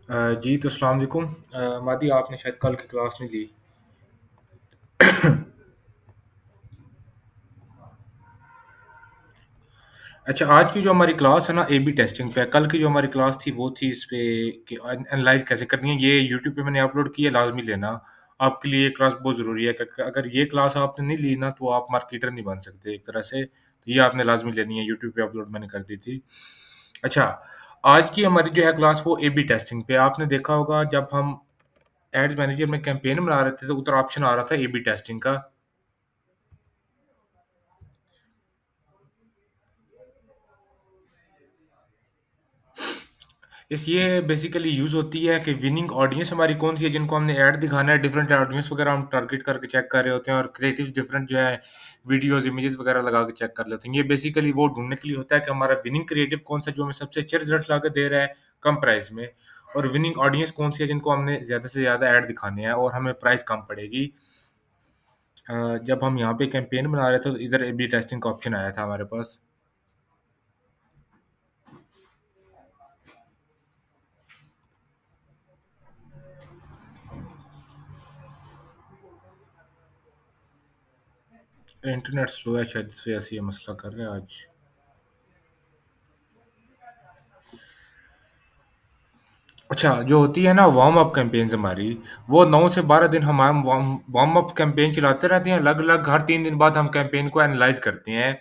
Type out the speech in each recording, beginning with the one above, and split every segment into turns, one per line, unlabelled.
जी, तो अस्सलाम वालेकुम। मादी आपने शायद कल की क्लास नहीं ली। अच्छा, आज की जो हमारी क्लास है ना एबी टेस्टिंग पे है। कल की जो हमारी क्लास थी वो थी इस पे कि एनालाइज़ कैसे करनी है। ये यूट्यूब पे मैंने अपलोड की है, लाज़मी लेना। आपके लिए ये क्लास बहुत ज़रूरी है क अगर ये क्लास आपने नहीं ली ना तो आप मार्केटर नहीं बन सकते एक तरह से। तो ये आपने लाज़मी लेनी है, यूट्यूब पे अपलोड मैंने कर दी थी। अच्छा, आज की हमारी जो है क्लास वो एबी टेस्टिंग पे है। आपने देखा होगा जब हम एड्स मैनेजर में कैंपेन बना रहे थे तो उधर ऑप्शन आ रहा था एबी टेस्टिंग का। इस ये बेसिकली यूज़ होती है कि विनिंग ऑडियंस हमारी कौन-सी है जिनको हमने ऐड दिखाना है, डिफरेंट ऑडियंस वगैरह हम टारगेट करके चेक कर रहे होते हैं और क्रिएटिव्स डिफरेंट जो है वीडियोज़, इमेजेस वगैरह लगा के चेक कर लेते हैं। ये बेसिकली वो ढूँढने के लिए होता है कि हमारा विनिंग क्रिएटिव कौन-सा जो हमें सबसे अच्छे रिज़ल्ट ला के दे रहा है, कम प्राइस में और विनिंग ऑडियंस कौन-सी है जिनको हमने ज़्यादा से ज़्यादा ऐड दिखाने हैं और हमें प्राइस कम पड़ेगी। जब हम यहाँ पे कैंपेन बना रहे थे तो इधर ए/बी टेस्टिंग का ऑप्शन आया था हमारे पास। इंटरनेट स्लो है शायद इस वजह से ये मसला कर रहा है आज। अच्छा, जो होती है ना वार्म अप कैंपेन्स हमारी, वो 9 से 12 दिन हम वार्म वार्म अप कैंपेन चलाते रहते हैं, अलग-अलग हर 3 दिन बाद हम कैंपेन को एनालाइज़ करते हैं,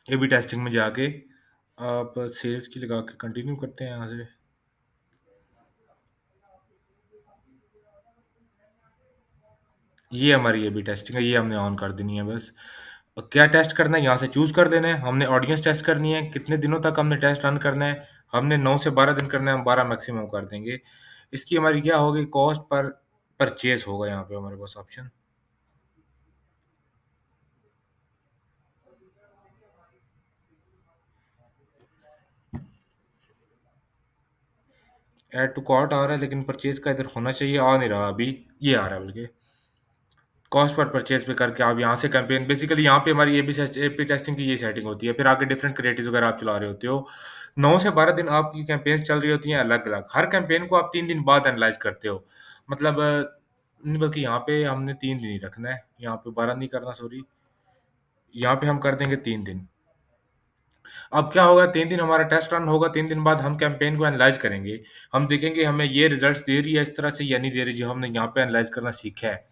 ए/बी टेस्टिंग में जाके। आप सेल्स की लगा के कंटिन्यू करते हैं यहाँ से। ये हमारी ए/बी टेस्टिंग है, ये हमने ऑन कर देनी है बस। क्या टेस्ट करना है यहाँ से चूज़ कर देना है, हमने ऑडियंस टेस्ट करनी है, कितने दिनों तक हमने टेस्ट रन करना है, हमने 9 से 12 दिन करना है, हम 12 मैक्सिमम कर देंगे। इसकी हमारी क्या होगी कॉस्ट पर परचेज़ होगा यहाँ पे हमारे पास ऑप्शन। ऐड टू कार्ट आ रहा है लेकिन परचेज़ का इधर होना चाहिए, आ नहीं रहा अभी, ये आ रहा है बल्कि। कॉस्ट पर परचेज़ पे करके आप यहाँ से कैंपेन बेसिकली यहाँ पे हमारी ए/बी टेस्टिंग की ये सेटिंग होती है, फिर आगे डिफरेंट क्रिएटिव्स वगैरह आप चला रहे होते हो। 9 से 12 दिन आपकी कैंपेन्स चल रही होती हैं अलग-अलग, हर कैंपेन को आप 3 दिन बाद एनालाइज़ करते हो। मतलब नहीं बल्कि यहाँ पे हमने 3 दिन ही रखना है, यहाँ पे 12 नहीं करना सॉरी, यहाँ पे हम कर देंगे 3 दिन। अब क्या होगा 3 दिन हमारा टेस्ट रन होगा, 3 दिन बाद हम कैंपेन को एनालाइज़ करेंगे। हम देखेंगे हमें ये रिज़ल्ट्स दे रही है इस तरह से या नहीं दे रही जो हमने यहाँ पे एनालाइज़ करना सीखा है।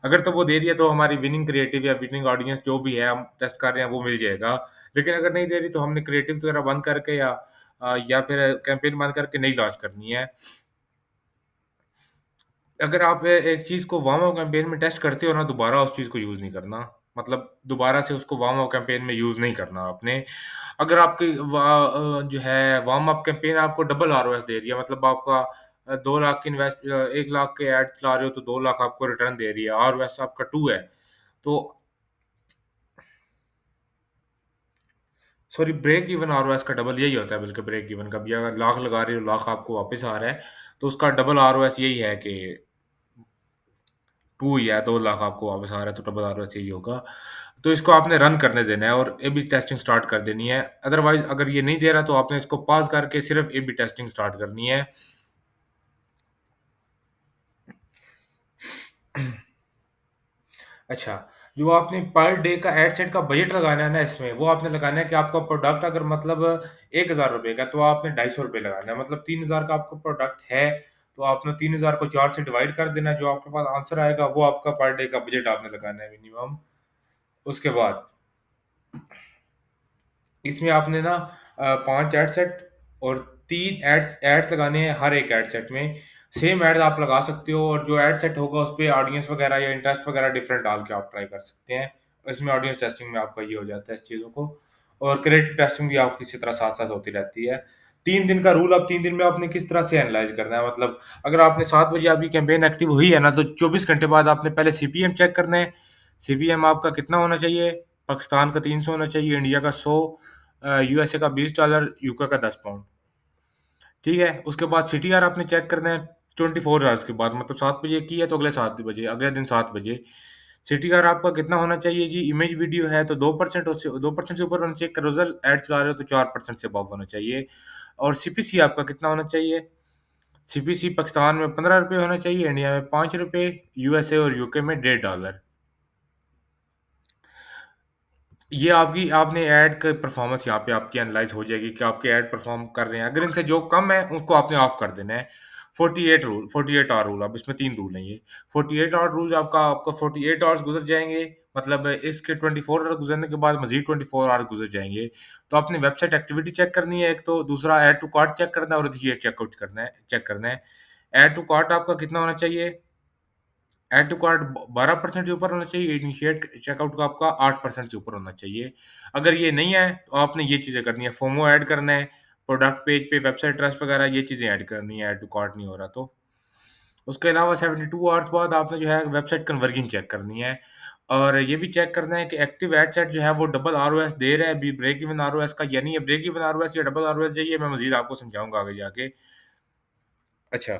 अगर तो वो दे रही है तो हमारी विनिंग क्रिएटिव या विनिंग ऑडियंस जो भी है हम टेस्ट कर रहे हैं वो मिल जाएगा। लेकिन अगर नहीं दे रही तो हमने क्रिएटिव वगैरह बंद करके या फिर कैंपेन बंद करके नई लॉन्च करनी है। अगर आप एक चीज़ को वार्म-अप कैंपेन में टेस्ट करते हो ना, दोबारा उस चीज़ को यूज़ नहीं करना। मतलब दोबारा से उसको वार्म-अप कैंपेन में यूज़ नहीं करना आपने। अगर आपकी जो है वार्म-अप कैंपेन आपको डबल आरओएस दे रही है, मतलब आपका 2 लाख की 1 लाख के ऐड चला रहे हो तो 2 लाख आपको रिटर्न दे रही है, आरओएस आपका 2 है। तो सॉरी ब्रेक इवन आरओएस का डबल यही होता है बल्कि ब्रेक इवन का भी अगर लाख लगा रहे हो, लाख आपको वापस आ रहा है, तो उसका डबल आरओएस यही है कि 2 ही है, 2 लाख आपको वापस आ रहा है तो डबल आरओएस यही होगा। तो इसको आपने रन करने देना है और ए/बी टेस्टिंग स्टार्ट कर देनी है। अदरवाइज़ अगर ये नहीं दे रहा तो आपने इसको पॉज़ करके सिर्फ़ ए/बी टेस्टिंग स्टार्ट करनी है। अच्छा, जो आपने पर डे का एड सेट का बजट लगाना है ना इसमें, वो आपने लगाना है कि आपका प्रोडक्ट अगर मतलब ₹1000 का तो आपने ₹250 लगाना है। मतलब 3000 का आपका प्रोडक्ट है, तो आपने 3000 को 4 से डिवाइड कर देना है, जो आपके पास आंसर आएगा वो आपका पर डे का बजट आपने लगाना है मिनिमम। उसके बाद इसमें आपने ना 5 एड सेट और 3 एड्स लगाने हैं हर एक एड सेट में। सेम एड्स आप लगा सकते हो और जो एड सेट होगा उसपे ऑडियंस वगैरह या इंटरेस्ट वगैरह डिफरेंट डाल के आप ट्राई कर सकते हैं। इसमें ऑडियंस टेस्टिंग में आपका ये हो जाता है इस चीज़ों को और क्रिएटिव टेस्टिंग भी आपकी इसी तरह साथ-साथ होती रहती है। 3 दिन का रूल अब 3 दिन में आपने किस तरह से एनालाइज़ करना है मतलब अगर आपने 7 बजे आपकी कैंपेन एक्टिव हुई है ना, तो 24 घंटे बाद आपने पहले सीपीएम चेक करना है। सीपीएम आपका कितना होना चाहिए? पाकिस्तान का 300 होना चाहिए, इंडिया का 100 यूएसए का $20, यूके का 10 पाउंड, ठीक है? उसके बाद सीटीआर आपने चेक करना है 24 हॉर्स के बाद मतलब 7 बजे की है तो अगले 7 बजे, अगले दिन 7 बजे। सीटीआर आपका कितना होना चाहिए जी? इमेज वीडियो है तो 2% उससे 2% से ऊपर होना चाहिए, कैरोज़ल ऐड चला रहे हो तो 4% से अबव होना चाहिए। और सीपीसी आपका कितना होना चाहिए? सीपीसी पाकिस्तान में ₹15 होना चाहिए, इंडिया में ₹5, यूएसए और यूके में $1.5। ये आपकी आपने ऐड का परफ़ॉर्मेंस यहाँ पे आपकी एनालाइज़ हो जाएगी कि आपके ऐड परफ़ॉर्म कर रहे हैं। अगर इनसे जो कम है, उनको आपने ऑफ कर देना है। 48 आवर रूल, अब इसमें 3 रूल हैं ये। 48 आवर रूल आपका आपका 48 आवर्स गुज़र जाएँगे, मतलब इसके 24 आवर गुज़रने के बाद मज़ीद 24 आवर गुज़र जाएँगे। तो आपने वेबसाइट एक्टिविटी चेक करनी है एक तो, दूसरा ऐड टू कार्ट चेक करना है और इनिशिएट चेक करना है। ऐड टू कार्ट आपका कितना होना चाहिए? ऐड टू कार्ट ब 12% से ऊपर होना चाहिए, इनिशिएट चेकआउट का आपका 8% से ऊपर होना चाहिए। अगर ये नहीं है, तो आपने ये चीज़ें करनी है, फोमो ऐड करना है, प्रोडक्ट पेज पे वेबसाइट ट्रस्ट वगैरह ये चीज़ें ऐड करनी है, ऐड टू कार्ट नहीं हो रहा तो। उसके अलावा 72 आवर्स बाद आपने जो है वेबसाइट कन्वर्जन चेक करनी है और ये भी चेक करना है कि एक्टिव एड सेट जो है वो डबल आरओएस दे रहा है अभी ब्रेक इवन आरओएस का या नहीं है। ब्रेक इवन आरओएस या डबल आरओएस चाहिए, मैं मज़ीद आपको समझाऊँगा आगे जाके। अच्छा।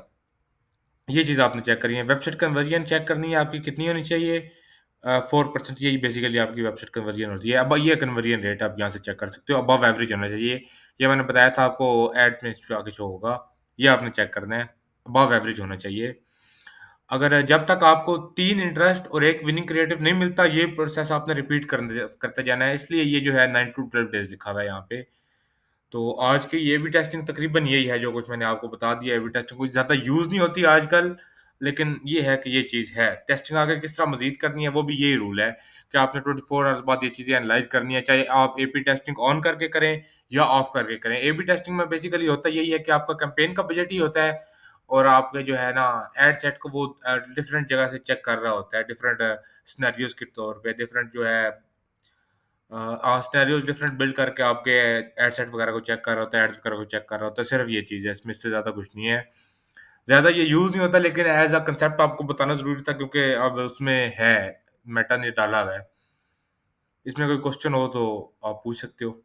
ये चीज़ आपने चेक करनी है। वेबसाइट कन्वर्जन चेक करनी है आपकी कितनी होनी चाहिए? 4% यही बेसिकली आपकी वेबसाइट कन्वर्जन होती है। अब ये कन्वर्जन रेट आप यहाँ से चेक कर सकते हो, अबव एवरेज होना चाहिए। ये मैंने बताया था आपको ऐड में आगे शो होगा, ये आपने चेक करना है, अबव एवरेज होना चाहिए। अगर जब तक आपको 3 इंटरेस्ट और 1 विनिंग क्रिएटिव नहीं मिलता, ये प्रोसेस आपने रिपीट करते जाना है, इसलिए ये जो है 9 टू 12 डेज़ लिखा हुआ है यहाँ पे। तो आज की ये भी टेस्टिंग तकरीबन यही है जो कुछ मैंने आपको बता दिया है। ए-बी टेस्टिंग कुछ ज़्यादा यूज़ नहीं होती आजकल, लेकिन ये है कि ये चीज़ है। टेस्टिंग आगे किस तरह मज़ीद करनी है वो भी यही रूल है कि आपने 24 आवर्स बाद ये चीज़ें एनालाइज़ करनी है, चाहे आप ए-बी टेस्टिंग ऑन करके करें या ऑफ करके करें। ए-बी टेस्टिंग में बेसिकली होता यही है कि आपका कैंपेन का बजट ही होता है और आपके जो है ना एड सेट को वो डिफरेंट जगह से चेक कर रहा होता है, डिफरेंट सिनेरियोज़ के तौर पे, डिफरेंट जो है सिनेरियोज़ डिफरेंट बिल्ड करके आपके एड सेट वगैरह को चेक कर रहा होता है, एड्स वगैरह को चेक कर रहा होता है, सिर्फ़ ये चीज़ है, इसमें इससे ज़्यादा कुछ नहीं है। ज़्यादा ये यूज़ नहीं होता लेकिन ऐज़ अ कांसेप्ट आपको बताना ज़रूरी था क्योंकि अब उसमें है, मेटा ने डाला हुआ है। इसमें कोई क्वेश्चन हो तो आप पूछ सकते हो।